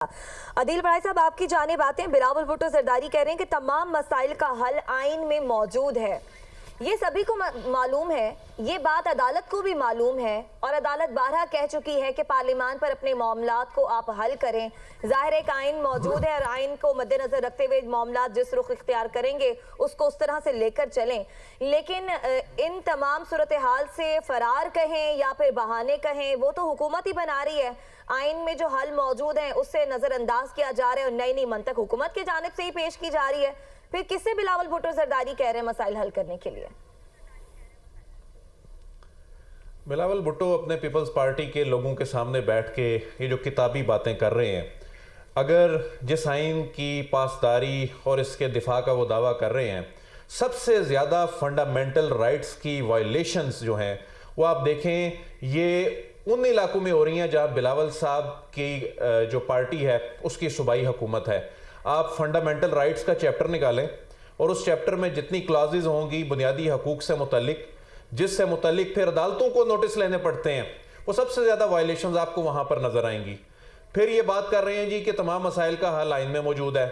अदील बड़ाई साहब, आपकी जानिब आते हैं। बिलावल भुट्टो जरदारी कह रहे हैं कि तमाम मसाइल का हल आइन में मौजूद है। ये सभी को मालूम है, ये बात अदालत को भी मालूम है और अदालत बारहा कह चुकी है कि पार्लियामान पर अपने मामलात को आप हल करें। जाहिर है कि आइन मौजूद है और आइन को मद्देनजर रखते हुए मामलात जिस रुख इख्तियार करेंगे उसको उस तरह से लेकर चलें। लेकिन इन तमाम सूरत हाल से फरार कहें या फिर बहाने कहें, वो तो हुकूमत ही बना रही है। आइन में जो हल मौजूद है उससे नजरअंदाज किया जा रहा है और नई नई मंतक हुकूमत की जानिब से ही पेश की जा रही है। फिर किससे बिलावल भुट्टो जरदारी कह रहे हैं मसाइल हल करने के लिए? बिलावल भुट्टो अपने पीपल्स पार्टी के लोगों के सामने बैठ के ये जो किताबी बातें कर रहे हैं, अगर जिस आइन की पासदारी और इसके दिफा का वो दावा कर रहे हैं, सबसे ज़्यादा फंडामेंटल राइट्स की वायलेशंस जो हैं वो आप देखें, ये उन इलाकों में हो रही हैं जहाँ बिलावल साहब की जो पार्टी है उसकी सूबाई हुकूमत है। आप फंडामेंटल राइट्स का चैप्टर निकालें और उस चैप्टर में जितनी क्लॉजेज होंगी बुनियादी हकूक से मुतल्लिक, जिससे मुतल्लिक फिर अदालतों को नोटिस लेने पड़ते हैं, वो सबसे ज़्यादा वायलेशंस आपको वहाँ पर नज़र आएंगी। फिर ये बात कर रहे हैं जी कि तमाम मसाइल का हल आइन में मौजूद है।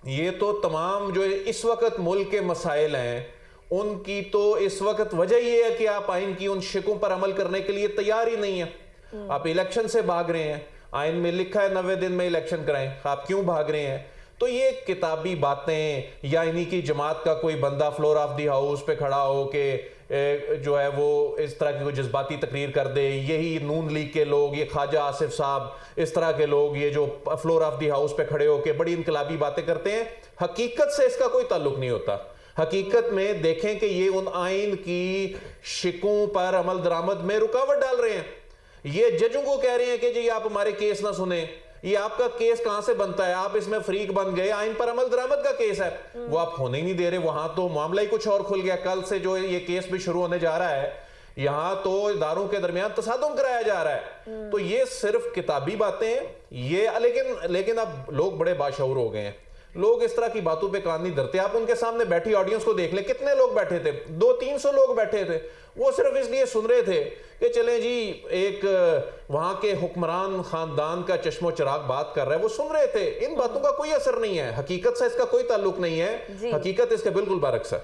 ये तो तमाम जो इस वक्त मुल्क के मसाइल हैं उनकी तो इस वक्त वजह ये है कि आप आइन की उन शिकों पर अमल करने के लिए तैयार ही नहीं है। आप इलेक्शन से भाग रहे हैं, आइन में लिखा है 90 दिन में इलेक्शन कराएं, आप क्यों भाग रहे हैं? तो ये किताबी बातें या इन्हीं की जमात का कोई बंदा फ्लोर ऑफ दी हाउस पे खड़ा हो के जो है वो इस तरह की कोई जज्बाती तकरीर कर दे, यही नून लीग के लोग, ये ख्वाजा आसिफ साहब, इस तरह के लोग ये जो फ्लोर ऑफ दी हाउस पे खड़े होके बड़ी इनकलाबी बातें करते हैं, हकीकत से इसका कोई ताल्लुक नहीं होता। हकीकत में देखें कि ये उन आइन की शिकों पर अमल दरामद में रुकावट डाल रहे हैं। ये जजों को कह रहे हैं कि जी आप हमारे केस ना सुने, ये आपका केस कहां से बनता है, आप इसमें फ्रीक बन गए, आइन पर अमल दरामद का केस है, वो आप होने ही नहीं दे रहे। वहां तो मामला ही कुछ और खुल गया। कल से जो ये केस भी शुरू होने जा रहा है, यहां तो इदारों के दरमियान तसादुम कराया जा रहा है। तो ये सिर्फ किताबी बातें हैं ये, लेकिन अब लोग बड़े बाशऊर हो गए हैं, लोग इस तरह की बातों पे कान नहीं धरते। आप उनके सामने बैठी ऑडियंस को देख ले, कितने लोग बैठे थे, 200-300 लोग बैठे थे। वो सिर्फ इसलिए सुन रहे थे कि चले जी एक वहां के हुक्मरान खानदान का चश्मो चिराग बात कर रहा है, वो सुन रहे थे। इन बातों का कोई असर नहीं है, हकीकत से इसका कोई ताल्लुक नहीं है, हकीकत इसके बिल्कुल बरअक्स है।